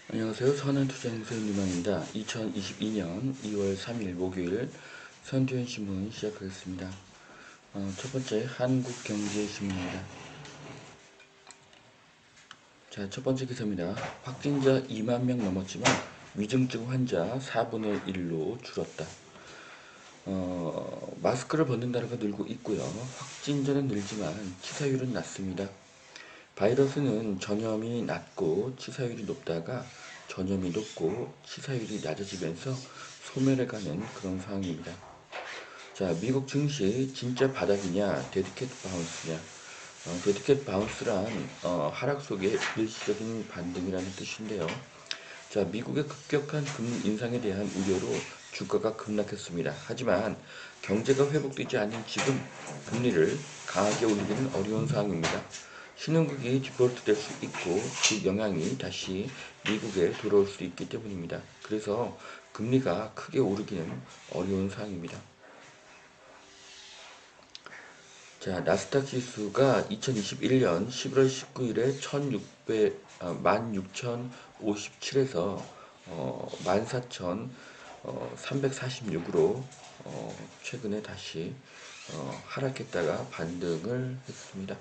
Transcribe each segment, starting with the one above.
안녕하세요. 선한투자행성 유망입니다. 2022년 2월 3일 목요일 선두현신문 시작하겠습니다. 첫 번째 한국경제신문입니다. 자, 첫 번째 기사입니다. 확진자 2만 명 넘었지만 위중증 환자 4분의 1로 줄었다. 마스크를 벗는 나라가 늘고 있고요. 확진자는 늘지만 치사율은 낮습니다. 바이러스는 전염이 낮고 치사율이 높다가 전염이 높고 치사율이 낮아지면서 소멸해가는 그런 상황입니다. 자, 미국 증시 진짜 바닥이냐, 데드캣 바운스냐. 데드캣 바운스란 하락 속의 일시적인 반등이라는 뜻인데요. 자, 미국의 급격한 금리 인상에 대한 우려로 주가가 급락했습니다. 하지만 경제가 회복되지 않은 지금 금리를 강하게 올리기는 어려운 상황입니다. 신흥국이 디폴트 될 수 있고 그 영향이 다시 미국에 돌아올 수 있기 때문입니다. 그래서 금리가 크게 오르기는 어려운 상황입니다. 자, 나스닥 지수가 2021년 11월 19일에 16,057에서 14,346으로 최근에 다시 하락했다가 반등을 했습니다.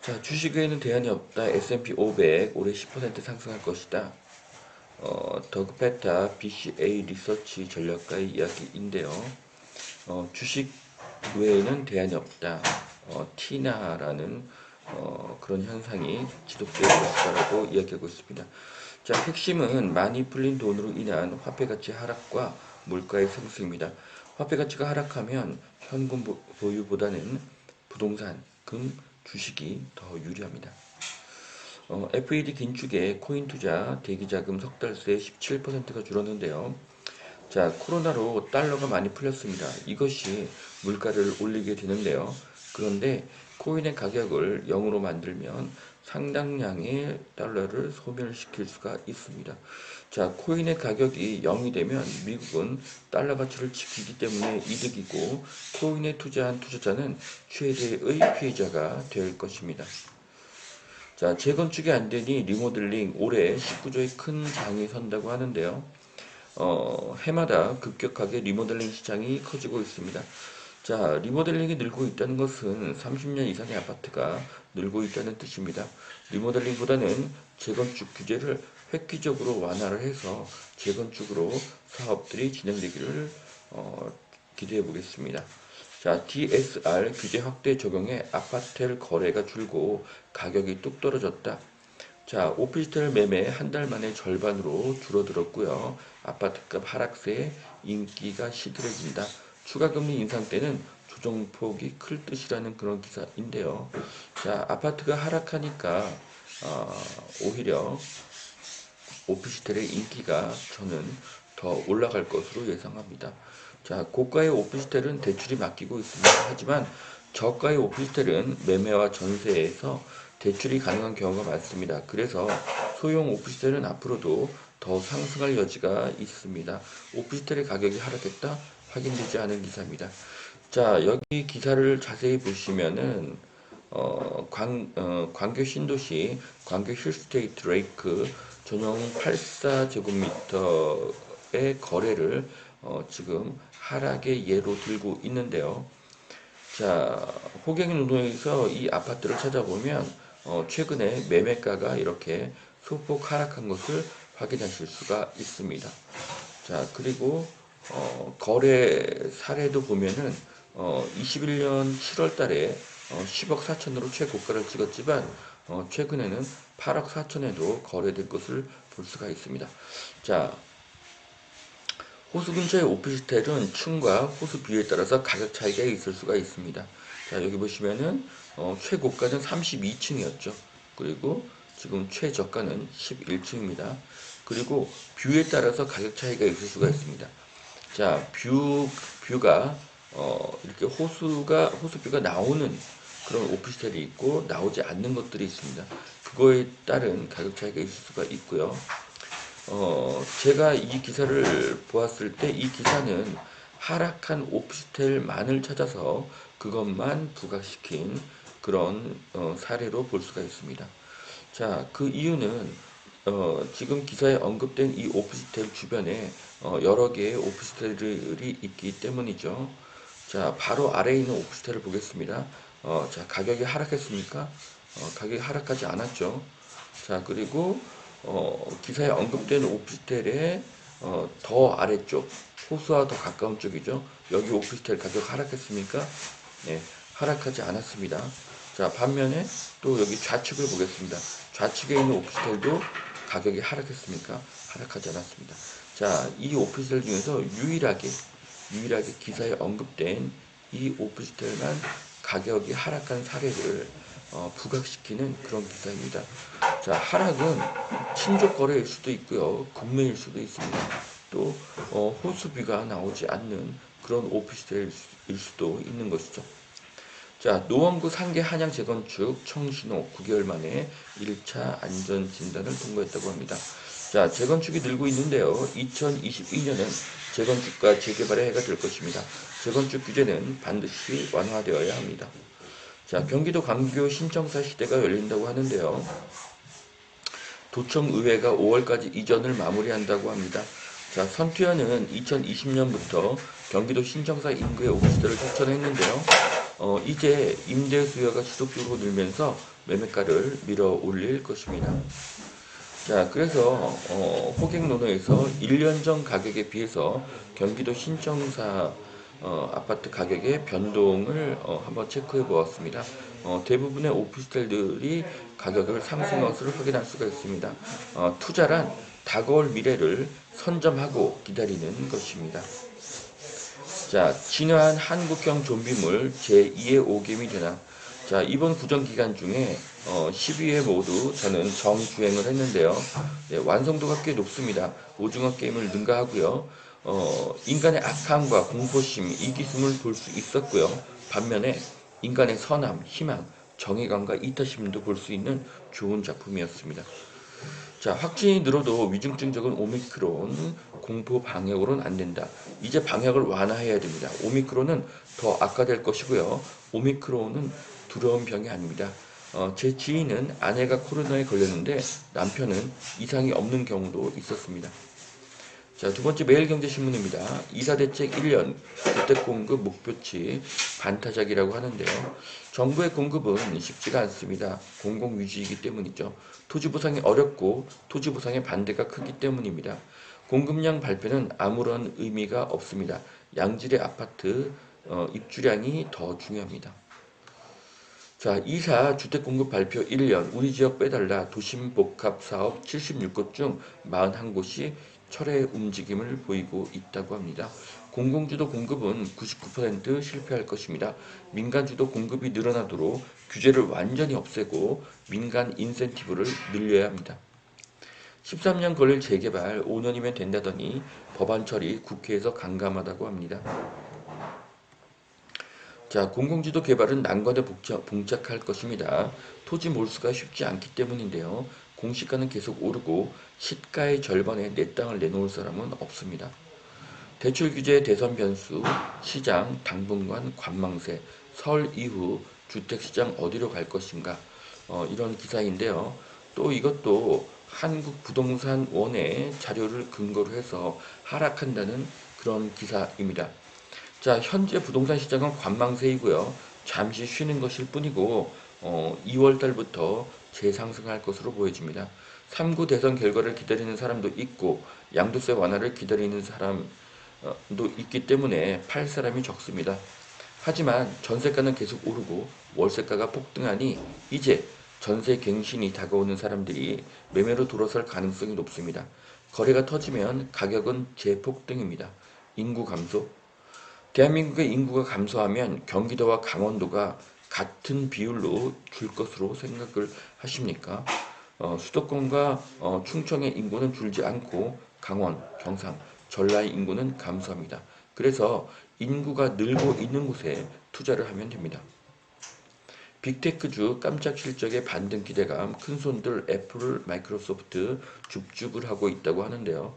자, 주식에는 대안이 없다. S&P 500 올해 10% 상승할 것이다. 더그페타 BCA 리서치 전략가의 이야기인데요. 주식 외에는 대안이 없다. 티나라는 그런 현상이 지속될 것이다라고 이야기하고 있습니다. 자, 핵심은 많이 풀린 돈으로 인한 화폐 가치 하락과 물가의 상승입니다. 화폐 가치가 하락하면 현금 보유보다는 부동산, 금, 주식이 더 유리합니다. FED 긴축에 코인 투자, 대기자금 석 달 새 17%가 줄었는데요. 자, 코로나로 달러가 많이 풀렸습니다. 이것이 물가를 올리게 되는데요. 그런데 코인의 가격을 0으로 만들면 상당량의 달러를 소멸시킬 수가 있습니다. 자, 코인의 가격이 0이 되면 미국은 달러 가치를 지키기 때문에 이득이고 코인에 투자한 투자자는 최대의 피해자가 될 것입니다. 자, 재건축이 안 되니 리모델링 올해 19조의 큰 장이 선다고 하는데요. 해마다 급격하게 리모델링 시장이 커지고 있습니다. 자, 리모델링이 늘고 있다는 것은 30년 이상의 아파트가 늘고 있다는 뜻입니다. 리모델링보다는 재건축 규제를 획기적으로 완화를 해서 재건축으로 사업들이 진행되기를 기대해 보겠습니다. 자, DSR 규제 확대 적용에 아파트 거래가 줄고 가격이 뚝 떨어졌다. 자, 오피스텔 매매 한 달 만에 절반으로 줄어들었고요. 아파트값 하락세에 인기가 시들해진다. 추가금리 인상 때는 조정폭이 클 듯이라는 그런 기사인데요. 자, 아파트가 하락하니까 오히려 오피스텔의 인기가 저는 더 올라갈 것으로 예상합니다. 자, 고가의 오피스텔은 대출이 맡기고 있습니다. 하지만 저가의 오피스텔은 매매와 전세에서 대출이 가능한 경우가 많습니다. 그래서 소형 오피스텔은 앞으로도 더 상승할 여지가 있습니다. 오피스텔의 가격이 하락했다? 확인되지 않은 기사입니다. 자, 여기 기사를 자세히 보시면은 광교 신도시, 광교 힐스테이트 레이크 전용 84제곱미터의 거래를 지금 하락의 예로 들고 있는데요. 자, 호갱노동에서 이 아파트를 찾아보면 최근에 매매가가 이렇게 소폭 하락한 것을 확인하실 수가 있습니다. 자, 그리고 거래 사례도 보면은 21년 7월 달에 10억 4천으로 최고가를 찍었지만 최근에는 8억 4천에도 거래된 것을 볼 수가 있습니다. 자, 호수 근처의 오피스텔은 층과 호수 비율에 따라서 가격 차이가 있을 수가 있습니다. 자, 여기 보시면은 최고가는 32층이었죠. 그리고 지금 최저가는 11층입니다. 그리고 뷰에 따라서 가격 차이가 있을 수가 있습니다. 자, 뷰가 이렇게 호수뷰가 나오는 그런 오피스텔이 있고 나오지 않는 것들이 있습니다. 그거에 따른 가격 차이가 있을 수가 있고요. 제가 이 기사를 보았을 때 이 기사는 하락한 오피스텔만을 찾아서 그것만 부각시킨 그런 사례로 볼 수가 있습니다. 자, 그 이유는 지금 기사에 언급된 이 오피스텔 주변에 여러 개의 오피스텔들이 있기 때문이죠. 자, 바로 아래에 있는 오피스텔을 보겠습니다. 자, 가격이 하락했습니까? 가격이 하락하지 않았죠. 자, 그리고 기사에 언급된 오피스텔의 더 아래쪽, 호수와 더 가까운 쪽이죠. 여기 오피스텔 가격 하락했습니까? 네, 하락하지 않았습니다. 자, 반면에 또 여기 좌측을 보겠습니다. 좌측에 있는 오피스텔도 가격이 하락했습니까? 하락하지 않았습니다. 자, 이 오피스텔 중에서 유일하게 기사에 언급된 이 오피스텔만 가격이 하락한 사례를 부각시키는 그런 기사입니다. 자, 하락은 친족 거래일 수도 있고요, 국매일 수도 있습니다. 또 호수비가 나오지 않는 그런 오피스텔일 수도 있는 것이죠. 자, 노원구 상계 한양 재건축 청신호 9개월 만에 1차 안전 진단을 통과했다고 합니다. 자, 재건축이 늘고 있는데요. 2022년은 재건축과 재개발의 해가 될 것입니다. 재건축 규제는 반드시 완화되어야 합니다. 자, 경기도 광교 신청사 시대가 열린다고 하는데요. 도청의회가 5월까지 이전을 마무리한다고 합니다. 자, 선투현은 2020년부터 경기도 신청사 인구의 오피스텔을 추천했는데요. 이제 임대 수요가 지속적으로 늘면서 매매가를 밀어 올릴 것입니다. 자, 그래서 호객노노에서 1년 전 가격에 비해서 경기도 신청사 아파트 가격의 변동을 한번 체크해 보았습니다. 대부분의 오피스텔들이 가격을 상승한 것을 확인할 수가 있습니다. 투자란 다가올 미래를 선점하고 기다리는 것입니다. 자, 진화한 한국형 좀비물 제2의 오겜이 되나. 자, 이번 구정 기간 중에 12회 모두 저는 정주행을 했는데요. 네, 완성도가 꽤 높습니다. 오징어 게임을 능가하고요. 인간의 악함과 공포심, 이기심을 볼 수 있었고요. 반면에 인간의 선함, 희망, 정의감과 이타심도 볼 수 있는 좋은 작품이었습니다. 자, 확진이 늘어도 위중증적인 오미크론 공포 방역으로는 안 된다. 이제 방역을 완화해야 됩니다. 오미크론은 더 악화될 것이고요. 오미크론은 두려운 병이 아닙니다. 제 지인은 아내가 코로나에 걸렸는데 남편은 이상이 없는 경우도 있었습니다. 자, 두 번째 매일경제신문입니다. 이사대책 1년 주택공급 목표치 반타작이라고 하는데요. 정부의 공급은 쉽지가 않습니다. 공공유지이기 때문이죠. 토지보상이 어렵고 토지보상의 반대가 크기 때문입니다. 공급량 발표는 아무런 의미가 없습니다. 양질의 아파트 입주량이 더 중요합니다. 자, 이사 주택공급 발표 1년 우리 지역 빼달라 도심복합사업 76곳 중 41곳이 철회 움직임을 보이고 있다고 합니다. 공공주도 공급은 99% 실패할 것입니다. 민간주도 공급이 늘어나도록 규제를 완전히 없애고 민간 인센티브를 늘려야 합니다. 13년 걸릴 재개발 5년이면 된다더니 법안 처리 국회에서 강감하다고 합니다. 자, 공공지도 개발은 난관에 봉착할 것입니다. 토지 몰수가 쉽지 않기 때문인데요. 공시가는 계속 오르고 시가의 절반에 내 땅을 내놓을 사람은 없습니다. 대출 규제 대선 변수, 시장, 당분간 관망세, 설 이후 주택시장 어디로 갈 것인가 이런 기사인데요. 또 이것도 한국부동산원의 자료를 근거로 해서 하락한다는 그런 기사입니다. 자, 현재 부동산 시장은 관망세이고요. 잠시 쉬는 것일 뿐이고 2월 달부터 재상승할 것으로 보여집니다. 3구 대선 결과를 기다리는 사람도 있고 양도세 완화를 기다리는 사람도 있기 때문에 팔 사람이 적습니다. 하지만 전세가는 계속 오르고 월세가가 폭등하니 이제 전세 갱신이 다가오는 사람들이 매매로 돌아설 가능성이 높습니다. 거래가 터지면 가격은 재폭등입니다. 인구 감소, 대한민국의 인구가 감소하면 경기도와 강원도가 같은 비율로 줄 것으로 생각을 하십니까? 수도권과 충청의 인구는 줄지 않고 강원, 경상, 전라의 인구는 감소합니다. 그래서 인구가 늘고 있는 곳에 투자를 하면 됩니다. 빅테크주 깜짝 실적의 반등 기대감, 큰손들 애플, 마이크로소프트 줍줍을 하고 있다고 하는데요.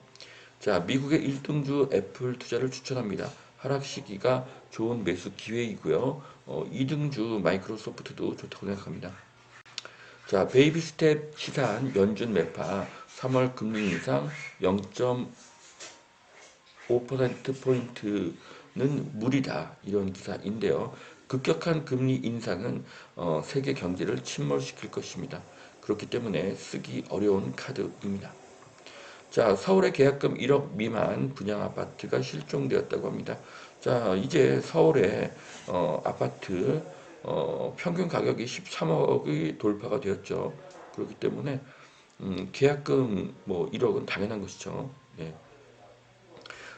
자, 미국의 1등주 애플 투자를 추천합니다. 하락 시기가 좋은 매수 기회이고요. 2등주 마이크로소프트도 좋다고 생각합니다. 자, 베이비스텝 시사한 연준 매파 3월 금리 인상 0.5%포인트는 무리다. 이런 기사인데요. 급격한 금리 인상은 세계 경제를 침몰시킬 것입니다. 그렇기 때문에 쓰기 어려운 카드입니다. 자, 서울의 계약금 1억 미만 분양 아파트가 실종되었다고 합니다. 자, 이제 서울의 아파트 평균 가격이 13억이 돌파가 되었죠. 그렇기 때문에 계약금 뭐 1억은 당연한 것이죠. 예.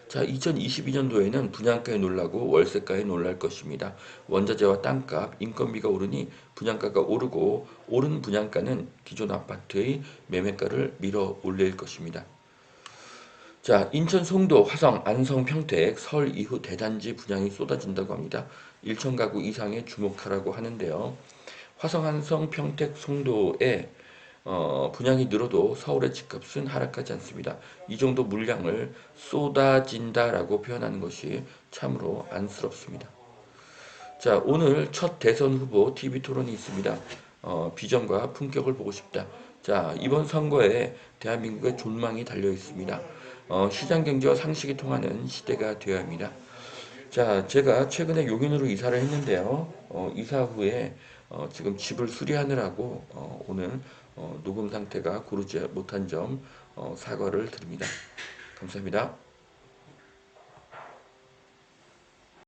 자, 2022년도에는 분양가에 놀라고 월세가에 놀랄 것입니다. 원자재와 땅값, 인건비가 오르니 분양가가 오르고 오른 분양가는 기존 아파트의 매매가를 밀어 올릴 것입니다. 자, 인천 송도, 화성, 안성, 평택, 설 이후 대단지 분양이 쏟아진다고 합니다. 1천 가구 이상에 주목하라고 하는데요. 화성, 안성, 평택, 송도에 분양이 늘어도 서울의 집값은 하락하지 않습니다. 이 정도 물량을 쏟아진다라고 표현하는 것이 참으로 안쓰럽습니다. 자, 오늘 첫 대선 후보 TV 토론이 있습니다. 비전과 품격을 보고 싶다. 자, 이번 선거에 대한민국의 존망이 달려 있습니다. 시장 경제와 상식이 통하는 시대가 되어야 합니다. 자, 제가 최근에 용인으로 이사를 했는데요. 이사 후에 지금 집을 수리하느라고 오늘 녹음 상태가 고르지 못한 점 사과를 드립니다. 감사합니다.